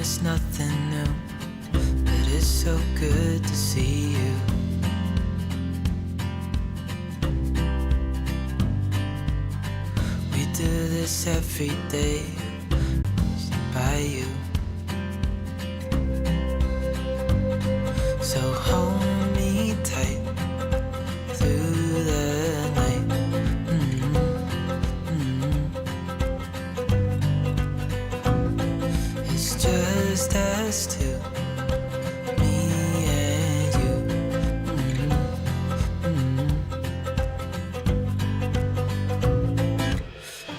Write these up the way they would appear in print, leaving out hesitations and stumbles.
There's nothing new, but it's so good to see you. We do this every day, by you. So hold me tight through the night. It's just us two, me and you.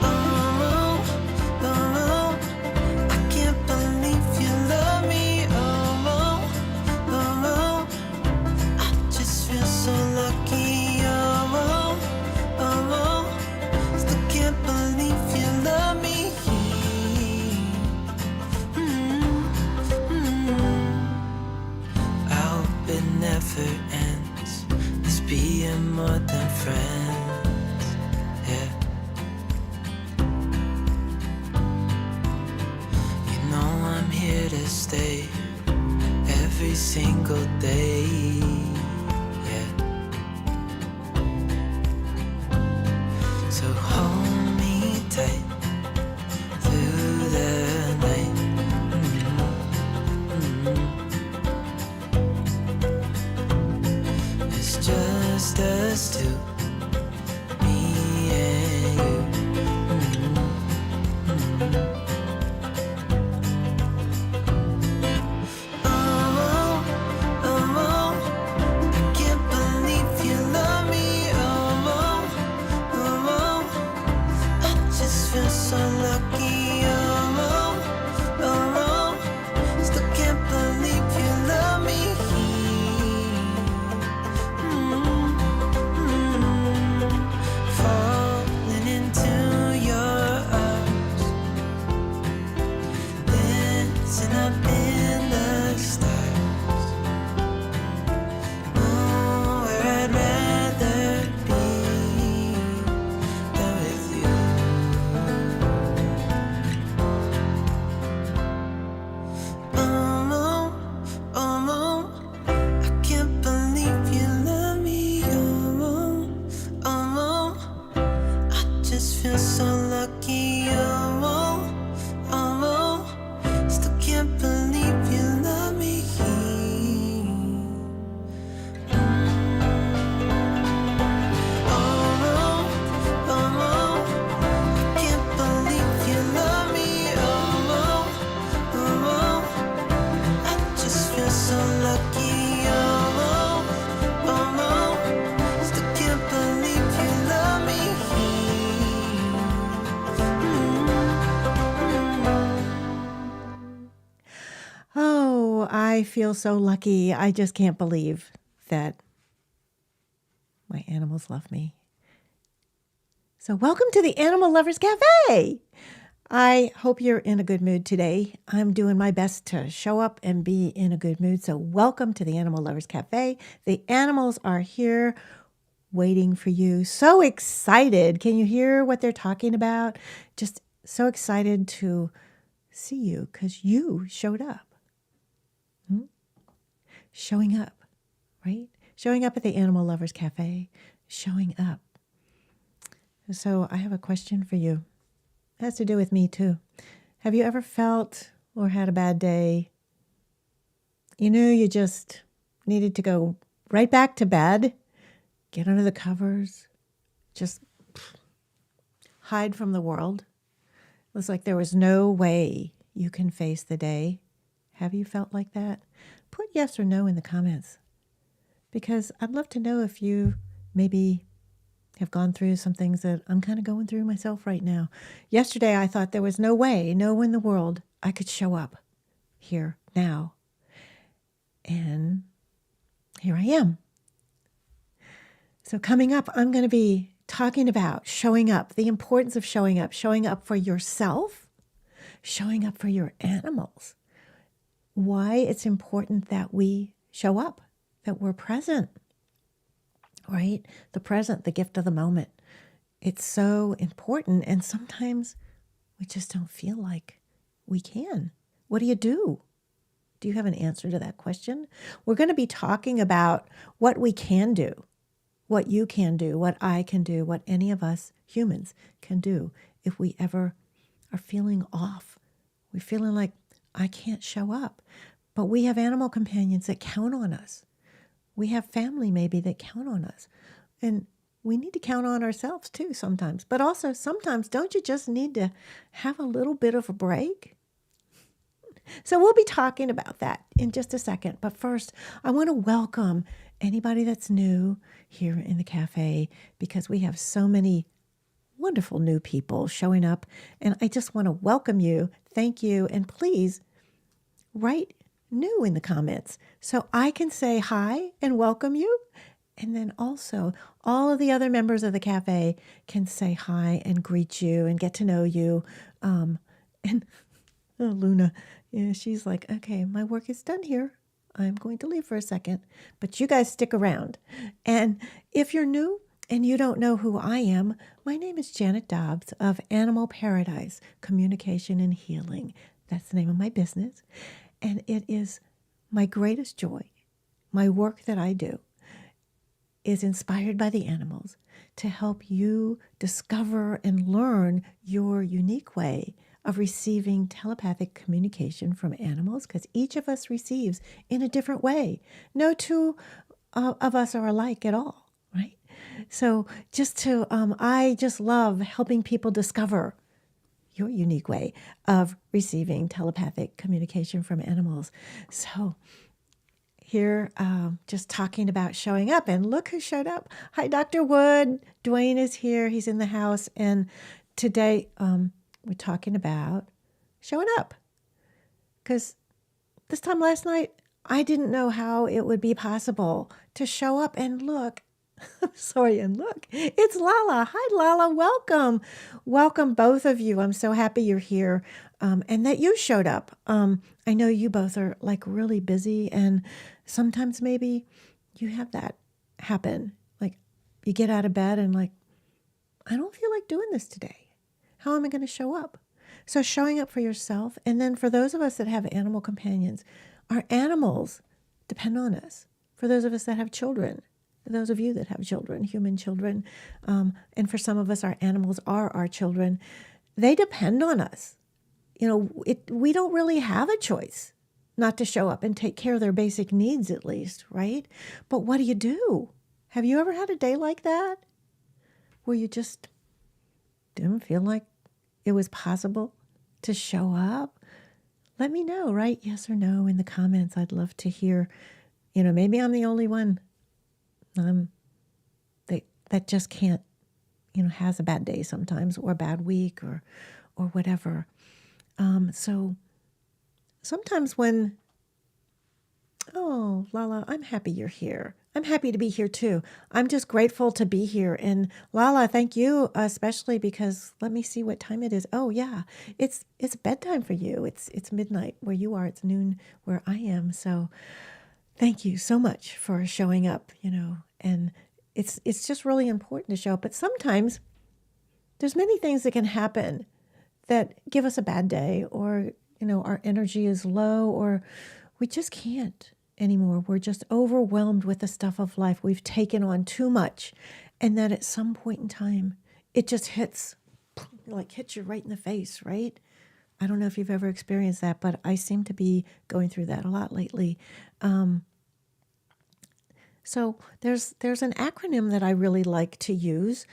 Oh, oh, I can't believe you love me. Oh, oh, I just feel so lucky. Oh, oh, still can't believe you love me. I hope it never ends. Let's being more than friends. Yeah. You know I'm here to stay every single day. Yeah. So hold me tight through the night. It's just us two, me and you. Oh, oh, I can't believe you love me. Oh, oh, I just feel so lucky. Oh, oh, still can't believe you love me. Falling into your arms, dancing up in the stars. Nowhere I'd rather be than with you. Oh, oh, I can't believe you love me. Oh, I just feel so lucky. Oh, still can't believe you love me. Oh, I can't believe you love me. Oh, I just feel so lucky. Oh, still can't believe you love me. Oh, I feel so lucky. I just can't believe that my animals love me. So welcome to the Animal Lovers Cafe. I hope you're in a good mood today. I'm doing my best to show up and be in a good mood. So welcome to the Animal Lovers Cafe. The animals are here waiting for you. So excited. Can you hear what they're talking about? Just so excited to see you because you showed up. Showing up, right? Showing up at the Animal Lovers Cafe. Showing up. So I have a question for you. It has to do with me too. Have you ever felt or had a bad day? You knew you just needed to go right back to bed, get under the covers, just hide from the world. It was like there was no way you can face the day. Have you felt like that? Put yes or no in the comments, because I'd love to know if you maybe have gone through some things that I'm kind of going through myself right now. Yesterday, I thought there was no way, no in the world I could show up here now. And here I am. So coming up, I'm going to be talking about showing up, the importance of showing up for yourself, showing up for your animals. Why it's important that we show up, that we're present, right? The present, the gift of the moment. It's so important. And sometimes we just don't feel like we can. What do you do? Do you have an answer to that question? We're going to be talking about what we can do, what you can do, what I can do, what any of us humans can do if we ever are feeling off. We're feeling like, I can't show up. But we have animal companions that count on us. We have family maybe that count on us. And we need to count on ourselves too sometimes. But also sometimes, don't you just need to have a little bit of a break? So we'll be talking about that in just a second. But first, I want to welcome anybody that's new here in the cafe because we have so many wonderful new people showing up. And I just want to welcome you. Thank you. And please write new in the comments so I can say hi and welcome you. And then also all of the other members of the cafe can say hi and greet you and get to know you. And Luna, yeah, she's like, okay, my work is done here. I'm going to leave for a second, but you guys stick around. And if you're new and you don't know who I am, my name is Janet Dobbs of Animal Paradise Communication and Healing. That's the name of my business. And it is my greatest joy. My work that I do is inspired by the animals to help you discover and learn your unique way of receiving telepathic communication from animals, because each of us receives in a different way. No two of us are alike at all, right? So I just love helping people discover your unique way of receiving telepathic communication from animals. So here, just talking about showing up, and look who showed up. Hi, Dr. Wood. Dwayne is here. He's in the house. And today, we're talking about showing up. Because this time last night, I didn't know how it would be possible to show up and look. And look, it's Lala. Hi, Lala. Welcome. Welcome, both of you. I'm so happy you're here and that you showed up. I know you both are like really busy, and sometimes maybe you have that happen. Like you get out of bed and like, I don't feel like doing this today. How am I going to show up? So showing up for yourself. And then for those of us that have animal companions, our animals depend on us. For those of us that have children, for those of you that have children, human children, and for some of us, our animals are our children, they depend on us. You know, we don't really have a choice not to show up and take care of their basic needs at least, right? But what do you do? Have you ever had a day like that where you just didn't feel like it was possible to show up? Let me know, right? Yes or no in the comments. I'd love to hear. You know, maybe I'm the only one that just can't, has a bad day sometimes, or a bad week, or whatever. So sometimes when, oh, Lala, I'm happy you're here. I'm happy to be here too. I'm just grateful to be here. And Lala, thank you, especially because let me see what time it is. Oh yeah, it's bedtime for you. It's midnight where you are. It's noon where I am. So thank you so much for showing up, and it's just really important to show up. But sometimes there's many things that can happen that give us a bad day, or, our energy is low, or we just can't anymore. We're just overwhelmed with the stuff of life. We've taken on too much. And then at some point in time, it just hits you right in the face, right? I don't know if you've ever experienced that, but I seem to be going through that a lot lately. So there's an acronym that I really like to use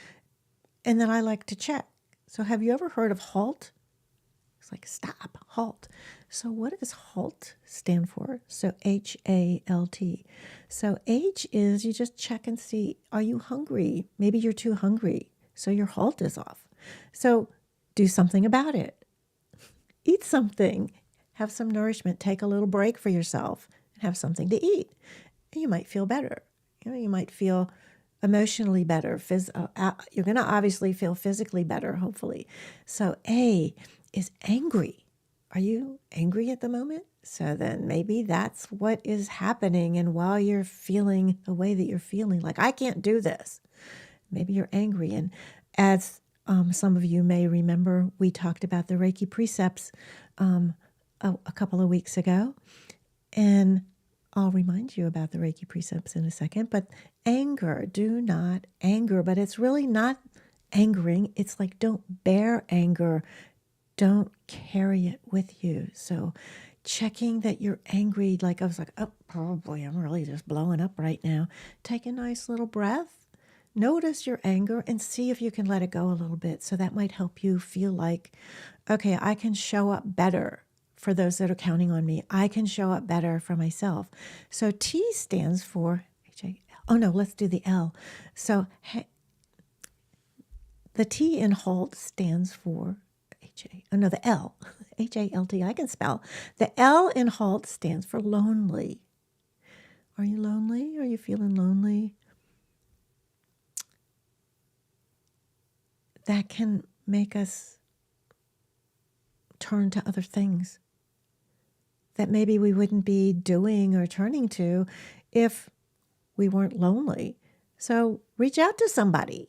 and that I like to check. So have you ever heard of HALT? It's like stop, HALT. So what does HALT stand for? So HALT. So H is you just check and see, are you hungry? Maybe you're too hungry, so your HALT is off. So do something about it. Eat something. Have some nourishment. Take a little break for yourself and have something to eat. And you might feel better. You might feel emotionally better. You're going to obviously feel physically better, hopefully. So A is angry. Are you angry at the moment? So then maybe that's what is happening. And while you're feeling the way that you're feeling, like, I can't do this, maybe you're angry. And as some of you may remember, we talked about the Reiki Precepts a couple of weeks ago. And I'll remind you about the Reiki Precepts in a second. But anger, do not anger. But it's really not angering. It's like, don't bear anger. Don't carry it with you. So checking that you're angry, like I was like, oh, probably I'm really just blowing up right now. Take a nice little breath. Notice your anger and see if you can let it go a little bit. So that might help you feel like, okay, I can show up better for those that are counting on me. I can show up better for myself. So T stands for H-A-L. Oh no, let's do the L. So the T in HALT stands for the L, H-A-L-T, I can spell. The L in HALT stands for lonely. Are you lonely? Are you feeling lonely? That can make us turn to other things that maybe we wouldn't be doing or turning to if we weren't lonely. So reach out to somebody,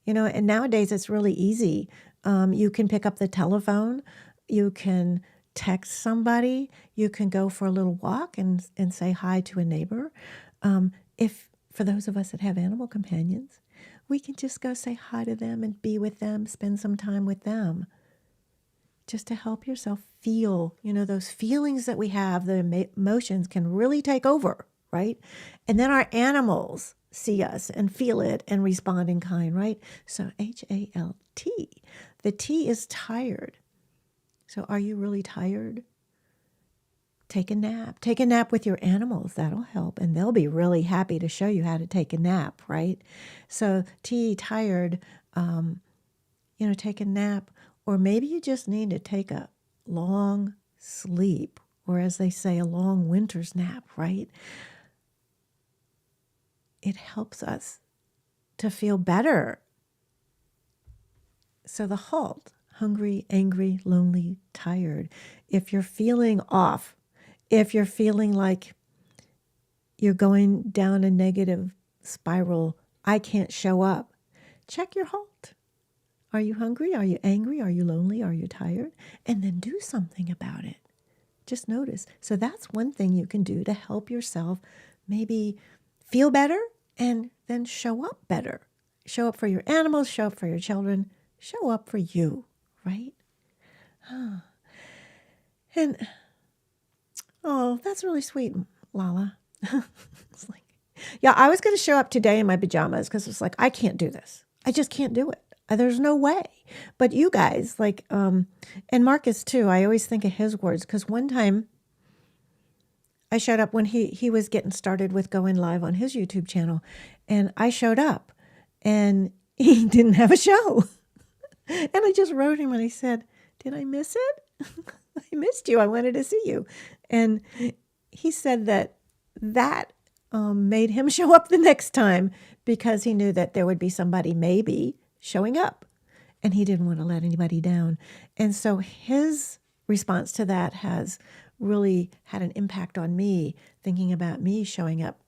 and nowadays it's really easy. You can pick up the telephone, you can text somebody, you can go for a little walk and say hi to a neighbor. If for those of us that have animal companions, we can just go say hi to them and be with them, spend some time with them, just to help yourself feel, those feelings that we have, the emotions can really take over, right? And then our animals see us and feel it and respond in kind, right? So H-A-L-T. The T is tired. So are you really tired? Take a nap. Take a nap with your animals. That'll help. And they'll be really happy to show you how to take a nap, right? So T, tired, take a nap. Or maybe you just need to take a long sleep, or as they say, a long winter's nap, right? It helps us to feel better. So the HALT, hungry, angry, lonely, tired. If you're feeling off, if you're feeling like you're going down a negative spiral, I can't show up, check your HALT. Are you hungry? Are you angry? Are you lonely? Are you tired? And then do something about it. Just notice. So that's one thing you can do to help yourself maybe feel better and then show up better. Show up for your animals, show up for your children, show up for you, right? And, oh, that's really sweet, Lala. It's like, yeah, I was going to show up today in my pajamas because it's like, I can't do this. I just can't do it. There's no way. But you guys, and Marcus too, I always think of his words, because one time I showed up when he was getting started with going live on his YouTube channel, and I showed up and he didn't have a show. And I just wrote him and I said, did I miss it? I missed you. I wanted to see you. And he said that made him show up the next time because he knew that there would be somebody maybe showing up, and he didn't want to let anybody down. And so his response to that has really had an impact on me, thinking about me showing up,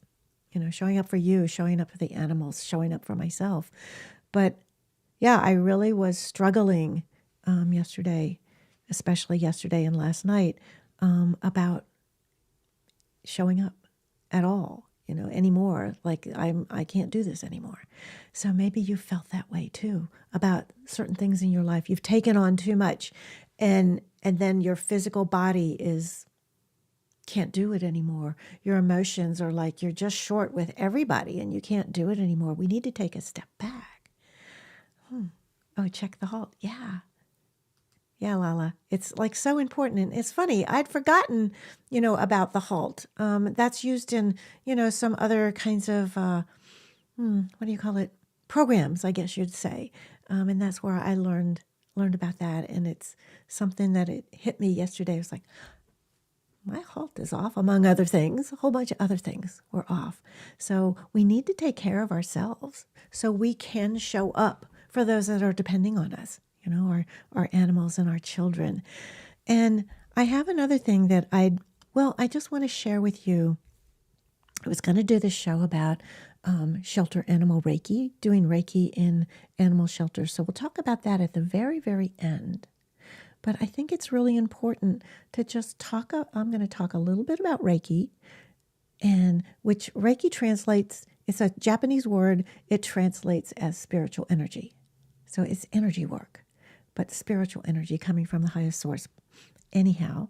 showing up for you, showing up for the animals, showing up for myself. But yeah, I really was struggling yesterday, especially yesterday and last night, about showing up at all. Anymore, like I can't do this anymore. So maybe you felt that way too about certain things in your life. You've taken on too much, and then your physical body can't do it anymore. Your emotions are like you're just short with everybody, and you can't do it anymore. We need to take a step back. Oh, check the HALT. Yeah, Lala. It's like so important. And it's funny, I'd forgotten, about the HALT. That's used in, some other kinds of, what do you call it? Programs, I guess you'd say. And that's where I learned about that. And it's something that it hit me yesterday. It was like, my HALT is off, among other things. A whole bunch of other things were off. So we need to take care of ourselves so we can show up for those that are depending on us. Our animals and our children. And I have another thing that I just want to share with you. I was going to do this show about shelter animal Reiki, doing Reiki in animal shelters. So we'll talk about that at the very, very end. But I think it's really important to just talk. I'm going to talk a little bit about Reiki, and which Reiki translates, it's a Japanese word. It translates as spiritual energy. So it's energy work, but spiritual energy coming from the highest source. Anyhow,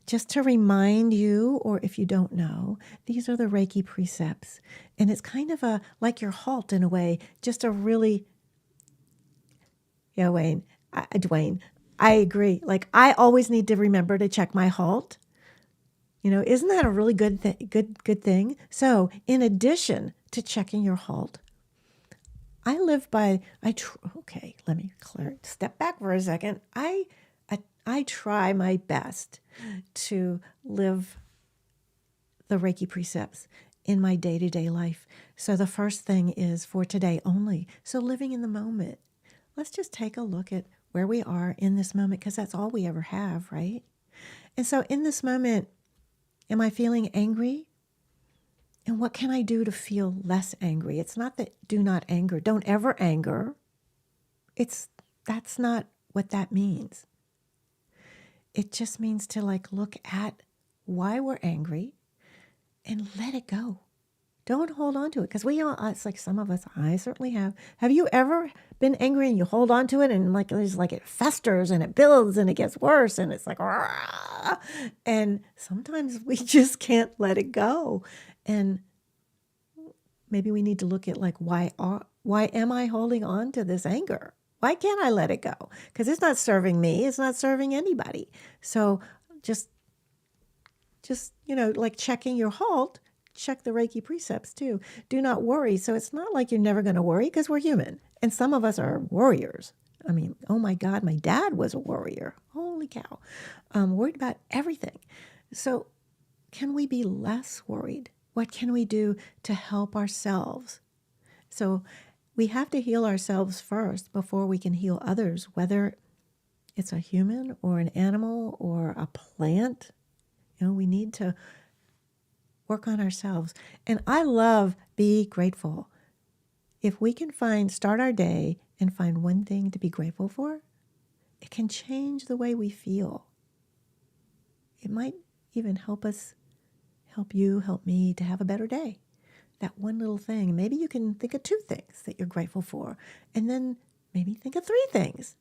just to remind you, or if you don't know, these are the Reiki Precepts. And it's kind of like your HALT in a way, just a really, yeah, Dwayne, I agree. Like, I always need to remember to check my HALT. Isn't that a really good thing? So in addition to checking your HALT, I live by, okay, let me step back for a second. I try my best to live the Reiki Precepts in my day-to-day life. So the first thing is for today only. So living in the moment. Let's just take a look at where we are in this moment, because that's all we ever have, right? And so in this moment, am I feeling angry? And what can I do to feel less angry? It's not that do not anger. Don't ever anger. That's not what that means. It just means to look at why we're angry and let it go. Don't hold on to it, because it's like some of us, I certainly have. Have you ever been angry and you hold on to it and it festers and it builds and it gets worse and it's like, rah! And sometimes we just can't let it go. And maybe we need to look at why am I holding on to this anger? Why can't I let it go? Because it's not serving me. It's not serving anybody. So just checking your HALT, check the Reiki Precepts too. Do not worry. So it's not like you're never going to worry, because we're human. And some of us are warriors. I mean, oh my God, my dad was a warrior. Holy cow. Worried about everything. So can we be less worried? What can we do to help ourselves? So we have to heal ourselves first before we can heal others, whether it's a human or an animal or a plant. We need to work on ourselves. And I love be grateful. If we can start our day and find one thing to be grateful for, it can change the way we feel. It might even help you, help me to have a better day. That one little thing. Maybe you can think of 2 things that you're grateful for, and then maybe think of 3 things.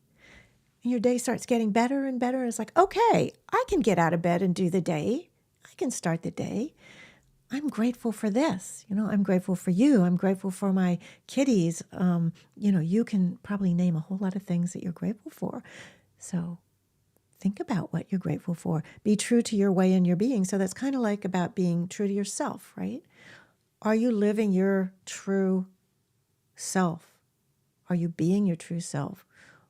And your day starts getting better and better. It's like, okay, I can get out of bed and do the day. I can start the day. I'm grateful for this. I'm grateful for you. I'm grateful for my kitties. You can probably name a whole lot of things that you're grateful for. So think about what you're grateful for. Be true to your way and your being. So that's kind of like about being true to yourself, right? Are you living your true self? Are you being your true self?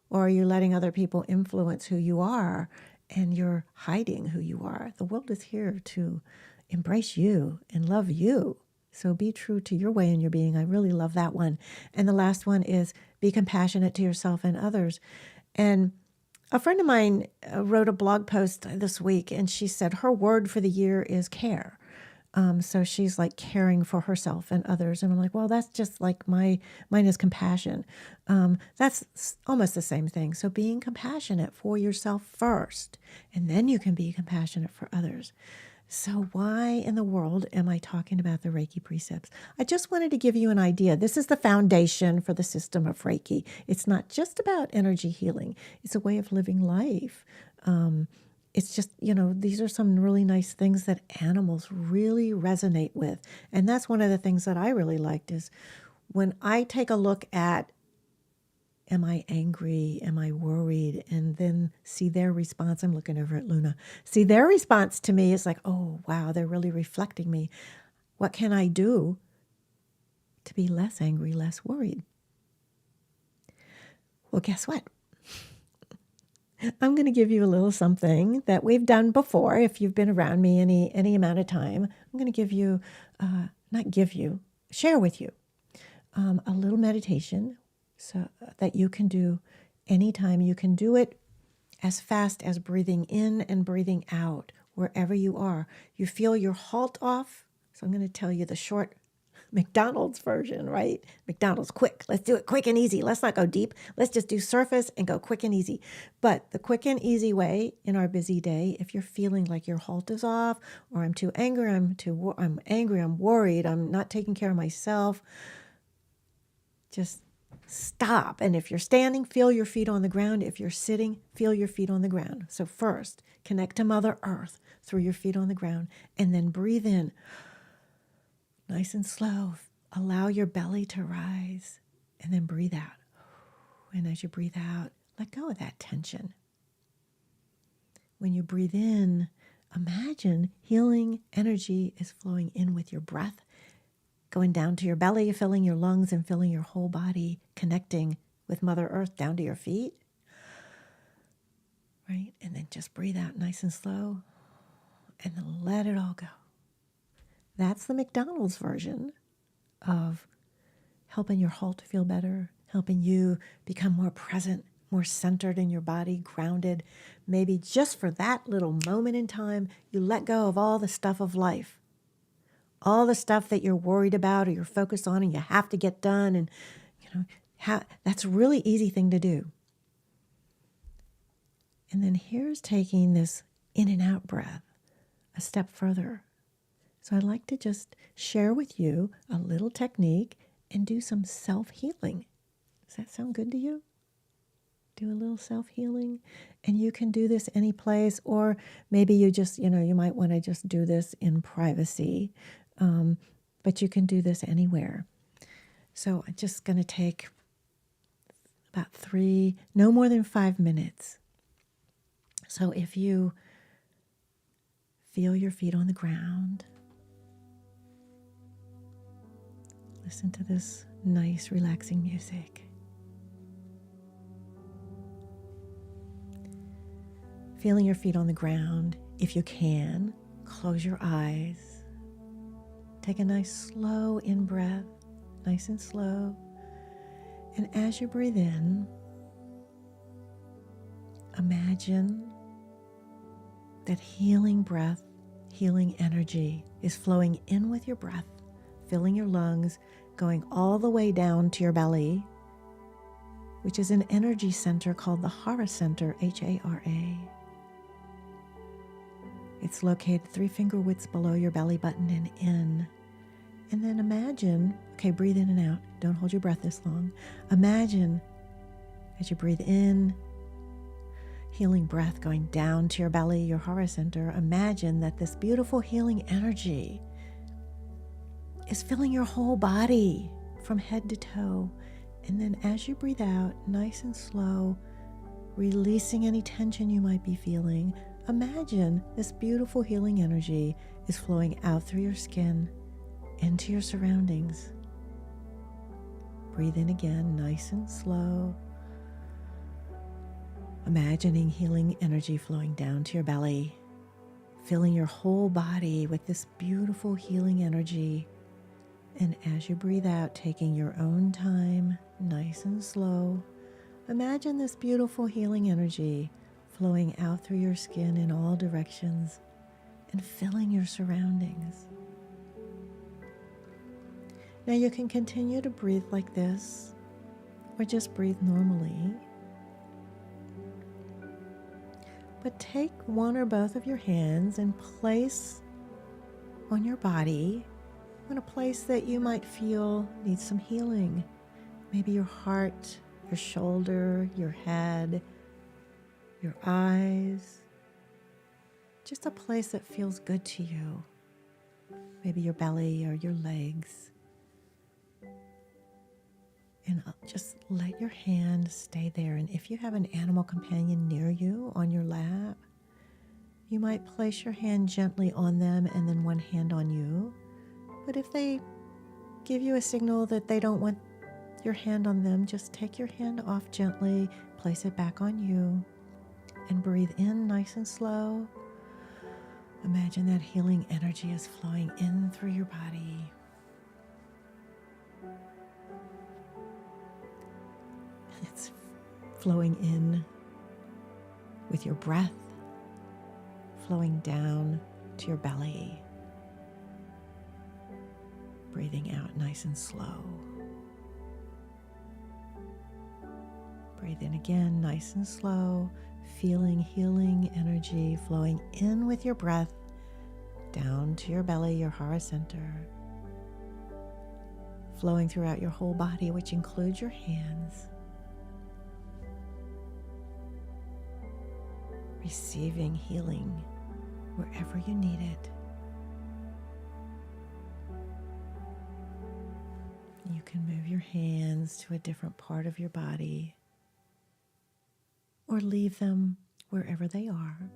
Or are you letting other people influence who you are and you're hiding who you are? The world is here to embrace you and love you. So be true to your way and your being. I really love that one. And the last one is be compassionate to yourself and others. And a friend of mine wrote a blog post this week, and she said her word for the year is care. So she's caring for herself and others. And I'm like, well, that's just mine is compassion. That's almost the same thing. So being compassionate for yourself first, and then you can be compassionate for others. So why in the world am I talking about the Reiki Precepts? I just wanted to give you an idea. This is the foundation for the system of Reiki. It's not just about energy healing. It's a way of living life. It's just, these are some really nice things that animals really resonate with. And that's one of the things that I really liked is when I take a look at, am I angry? Am I worried? And then see their response. I'm looking over at Luna. See their response to me is like, oh, wow, they're really reflecting me. What can I do to be less angry, less worried? Well, guess what? I'm going to give you a little something that we've done before. If you've been around me any amount of time, I'm going to give you, share with you a little meditation so that you can do anytime. You can do it as fast as breathing in and breathing out, wherever you are. You feel your HALT off. So I'm going to tell you the short McDonald's version, right? McDonald's quick. Let's do it quick and easy. Let's not go deep. Let's just do surface and go quick and easy. But the quick and easy way in our busy day, if you're feeling like your HALT is off, or I'm too angry, I'm angry, I'm worried, I'm not taking care of myself, just stop. And if you're standing, feel your feet on the ground. If you're sitting, feel your feet on the ground. So first, connect to Mother Earth through your feet on the ground, and then breathe in. Nice and slow. Allow your belly to rise, and then breathe out. And as you breathe out, let go of that tension. When you breathe in, imagine healing energy is flowing in with your breath, going down to your belly, filling your lungs and filling your whole body, connecting with Mother Earth down to your feet. Right? And then just breathe out nice and slow, and then let it all go. That's the McDonald's version of helping your HALT to feel better, helping you become more present, more centered in your body, grounded. Maybe just for that little moment in time, you let go of all the stuff of life, all the stuff that you're worried about or you're focused on and you have to get done. And that's a really easy thing to do. And then here's taking this in and out breath a step further. So I'd like to just share with you a little technique and do some self-healing. Does that sound good to you? Do a little self-healing. And you can do this any place, or maybe you just, you might want to just do this in privacy. But you can do this anywhere. So I'm just going to take about no more than 5 minutes. So if you feel your feet on the ground, listen to this nice, relaxing music. Feeling your feet on the ground, if you can, close your eyes. Take a nice slow in-breath, nice and slow. And as you breathe in, imagine that healing breath, healing energy is flowing in with your breath, filling your lungs, going all the way down to your belly, which is an energy center called the Hara Center, H-A-R-A. It's located 3 finger widths below your belly button and in. And then imagine, breathe in and out. Don't hold your breath this long. Imagine as you breathe in, healing breath going down to your belly, your Hara Center. Imagine that this beautiful healing energy is filling your whole body from head to toe. And then as you breathe out, nice and slow, releasing any tension you might be feeling, imagine this beautiful healing energy is flowing out through your skin into your surroundings. Breathe in again, nice and slow. Imagining healing energy flowing down to your belly, filling your whole body with this beautiful healing energy. And as you breathe out, taking your own time, nice and slow, imagine this beautiful healing energy flowing out through your skin in all directions and filling your surroundings. Now you can continue to breathe like this, or just breathe normally. But take one or both of your hands and place on your body, on a place that you might feel needs some healing. Maybe your heart, your shoulder, your head, your eyes. Just a place that feels good to you. Maybe your belly or your legs. And just let your hand stay there. And if you have an animal companion near you on your lap, you might place your hand gently on them and then one hand on you. But if they give you a signal that they don't want your hand on them, just take your hand off gently, place it back on you, and breathe in nice and slow. Imagine that healing energy is flowing in through your body. It's flowing in with your breath, flowing down to your belly. Breathing out nice and slow. Breathe in again, nice and slow, feeling healing energy flowing in with your breath, down to your belly, your heart center, flowing throughout your whole body, which includes your hands. Receiving healing wherever you need it. You can move your hands to a different part of your body or leave them wherever they are.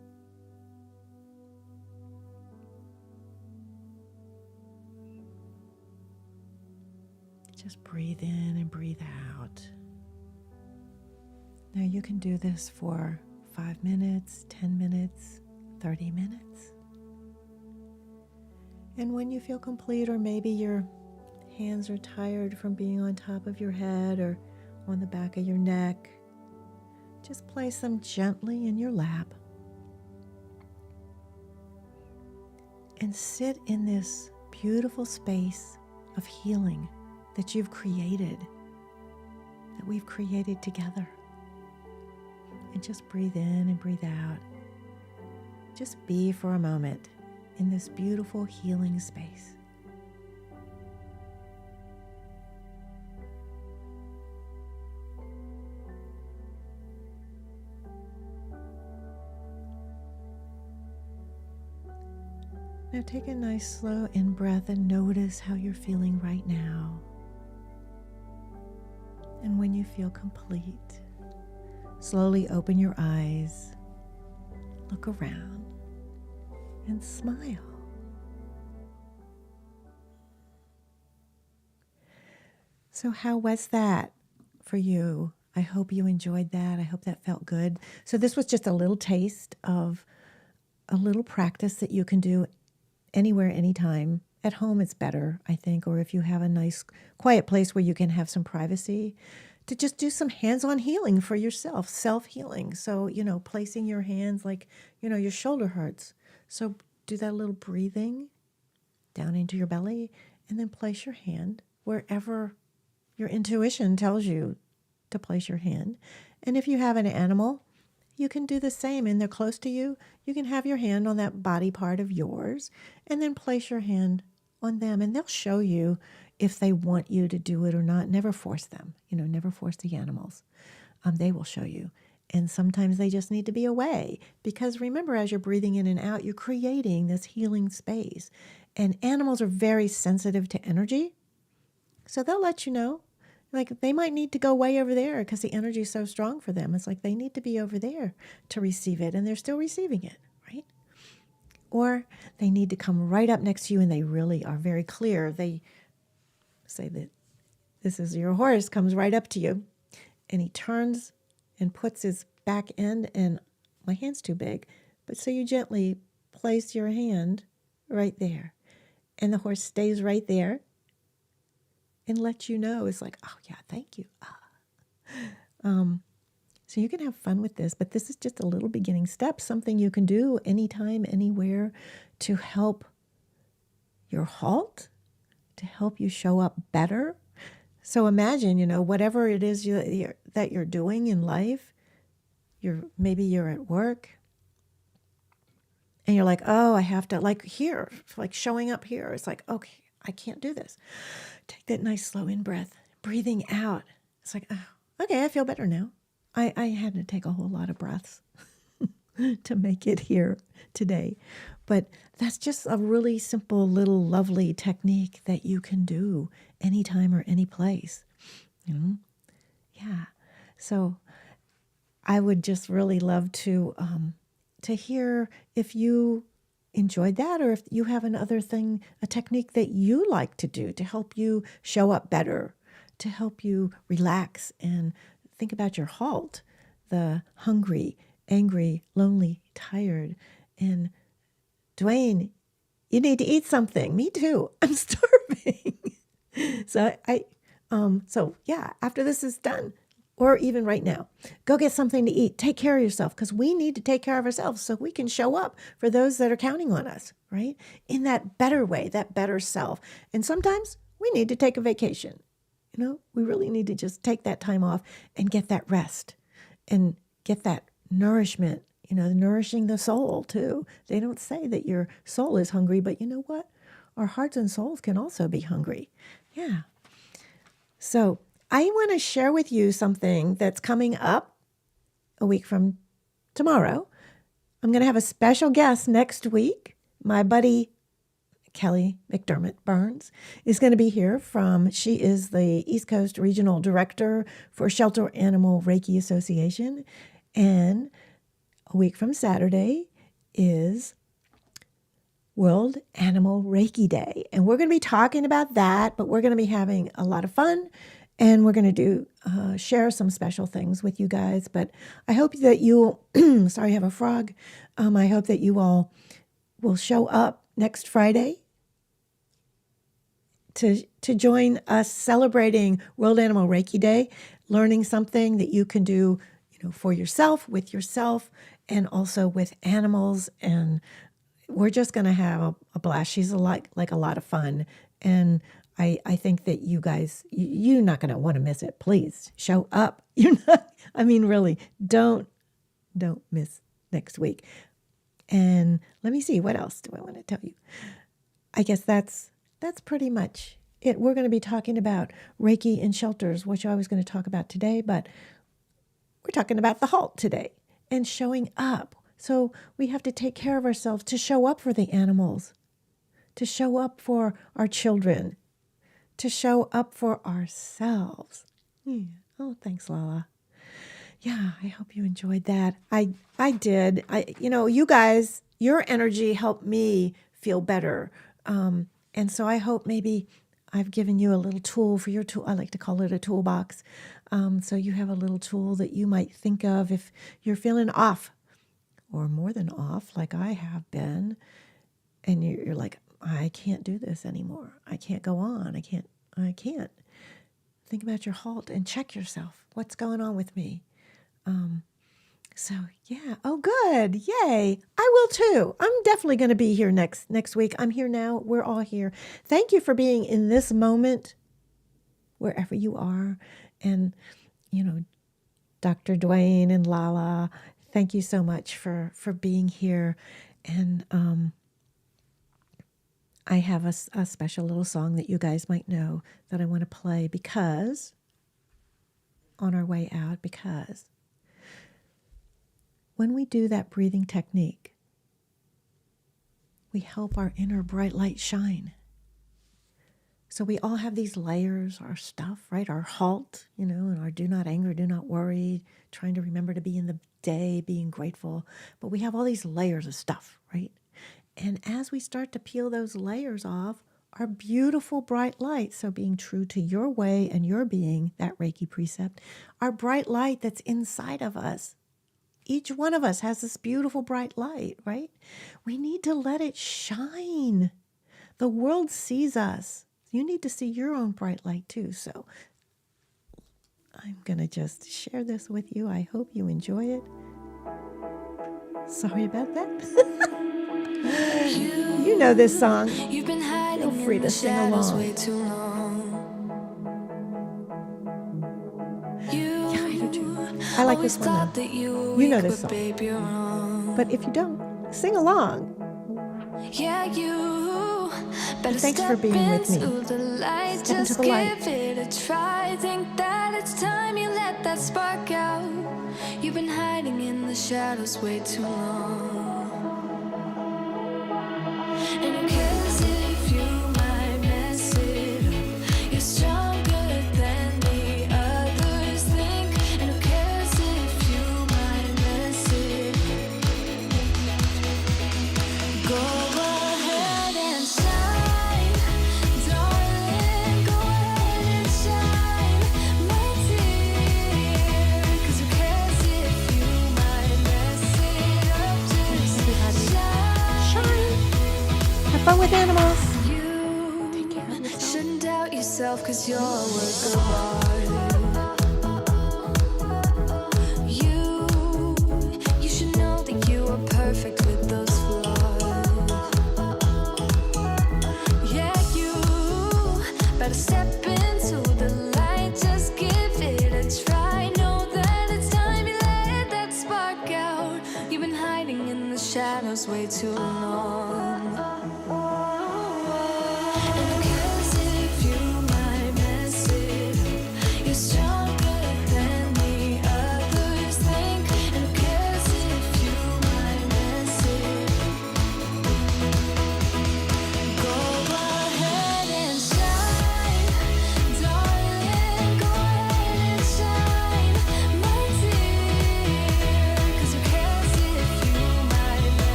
Just breathe in and breathe out. Now you can do this for 5 minutes, 10 minutes, 30 minutes. And when you feel complete, or maybe your hands are tired from being on top of your head or on the back of your neck, just place them gently in your lap and sit in this beautiful space of healing that you've created, that we've created together. And just breathe in and breathe out. Just be for a moment in this beautiful healing space. Now take a nice slow in-breath and notice how you're feeling right now. And when you feel complete, slowly open your eyes, look around, and smile. So how was that for you? I hope you enjoyed that. I hope that felt good. So this was just a little taste of a little practice that you can do anywhere, anytime. At home it's better, I think, or if you have a nice quiet place where you can have some privacy, to just do some hands-on healing for yourself, self-healing. So, placing your hands like, your shoulder hurts. So do that little breathing down into your belly and then place your hand wherever your intuition tells you to place your hand. And if you have an animal, you can do the same and they're close to you. You can have your hand on that body part of yours and then place your hand on them, and they'll show you if they want you to do it or not. Never force them, never force the animals. They will show you. And sometimes they just need to be away, because remember, as you're breathing in and out, you're creating this healing space. And animals are very sensitive to energy. So they'll let you know. Like they might need to go way over there because the energy is so strong for them. It's like they need to be over there to receive it, and they're still receiving it, right? Or they need to come right up next to you and they really are very clear. They say that this is your horse, comes right up to you, and he turns and puts his back end, and my hand's too big, but so you gently place your hand right there, and the horse stays right there and lets you know. It's like, oh yeah, thank you. So you can have fun with this, but this is just a little beginning step, something you can do anytime, anywhere, to help your HALT, to help you show up better. So imagine, whatever it is that you're doing in life, maybe you're at work, and you're like, oh, I have to, like here, like showing up here. It's like, okay, I can't do this. Take that nice slow in-breath, breathing out. It's like, oh, okay, I feel better now. I had to take a whole lot of breaths to make it here today. But that's just a really simple little lovely technique that you can do anytime or any place. Yeah. So I would just really love to hear if you enjoyed that, or if you have another thing, a technique that you like to do to help you show up better, to help you relax and think about your HALT, the hungry, angry, lonely, tired. And Dwayne, you need to eat something. Me too. I'm starving. So yeah, after this is done, or even right now, go get something to eat. Take care of yourself, because we need to take care of ourselves so we can show up for those that are counting on us, right? In that better way, that better self. And sometimes we need to take a vacation. We really need to just take that time off and get that rest and get that nourishment, nourishing the soul too. They don't say that your soul is hungry, but you know what? Our hearts and souls can also be hungry. Yeah. So I want to share with you something that's coming up a week from tomorrow. I'm going to have a special guest next week. My buddy Kelly McDermott Burns is going to be here she is the East Coast Regional Director for Shelter Animal Reiki Association. And a week from Saturday is World Animal Reiki Day. And we're going to be talking about that, but we're going to be having a lot of fun. And we're going to share some special things with you guys. But I hope that you, sorry, I have a frog. I hope that you all will show up next Friday to join us celebrating World Animal Reiki Day, learning something that you can do, for yourself, with yourself, and also with animals. And we're just going to have a blast. She's like a lot of fun. And I think that you guys, you're not going to want to miss it. Please show up. Really, don't miss next week. And let me see, what else do I want to tell you? I guess that's pretty much it. We're going to be talking about Reiki in shelters, which I was going to talk about today, but we're talking about the HALT today and showing up. So we have to take care of ourselves to show up for the animals, to show up for our children, to show up for ourselves. Yeah. Oh, thanks, Lala. Yeah, I hope you enjoyed that. I did. You guys, your energy helped me feel better. And so I hope maybe I've given you a little tool for your tool. I like to call it a toolbox. So you have a little tool that you might think of if you're feeling off or more than off, like I have been. And you're like, I can't do this anymore. I can't go on. I can't. Think about your HALT and check yourself. What's going on with me? So yeah. Oh, good. Yay. I will too. I'm definitely going to be here next week. I'm here now. We're all here. Thank you for being in this moment, wherever you are. And, Dr. Dwayne and Lala, thank you so much for being here. And I have a special little song that you guys might know that I want to play on our way out, because when we do that breathing technique, we help our inner bright light shine. So we all have these layers, our stuff, right? Our HALT, and our do not anger, do not worry, trying to remember to be in the day, being grateful. But we have all these layers of stuff, right? And as we start to peel those layers off, our beautiful bright light, so being true to your way and your being, that Reiki precept, our bright light that's inside of us. Each one of us has this beautiful bright light, right? We need to let it shine. The world sees us. You need to see your own bright light too. So I'm going to just share this with you. I hope you enjoy it. Sorry about that. You know this song. You've been hiding Feel free to sing along. way too long. Yeah, I do too. I like this one though. You know this song. But if you don't, sing along. Yeah, you better thanks for being with me. Step into the light. Give it a try. Think that it's time you let that spark out. You've been hiding in the shadows way too long. And who cares if you might mess it up? You're stronger than the others think. And who cares if you might mess it up? Go ahead and shine, darling. Go ahead and shine, my dear. 'Cause who cares if you might mess it up? Just shine. Have fun with animals. You shouldn't doubt yourself, 'cause you're a work of art. You should know that you are perfect with those flaws. Yeah, you better hiding in the shadows way too long.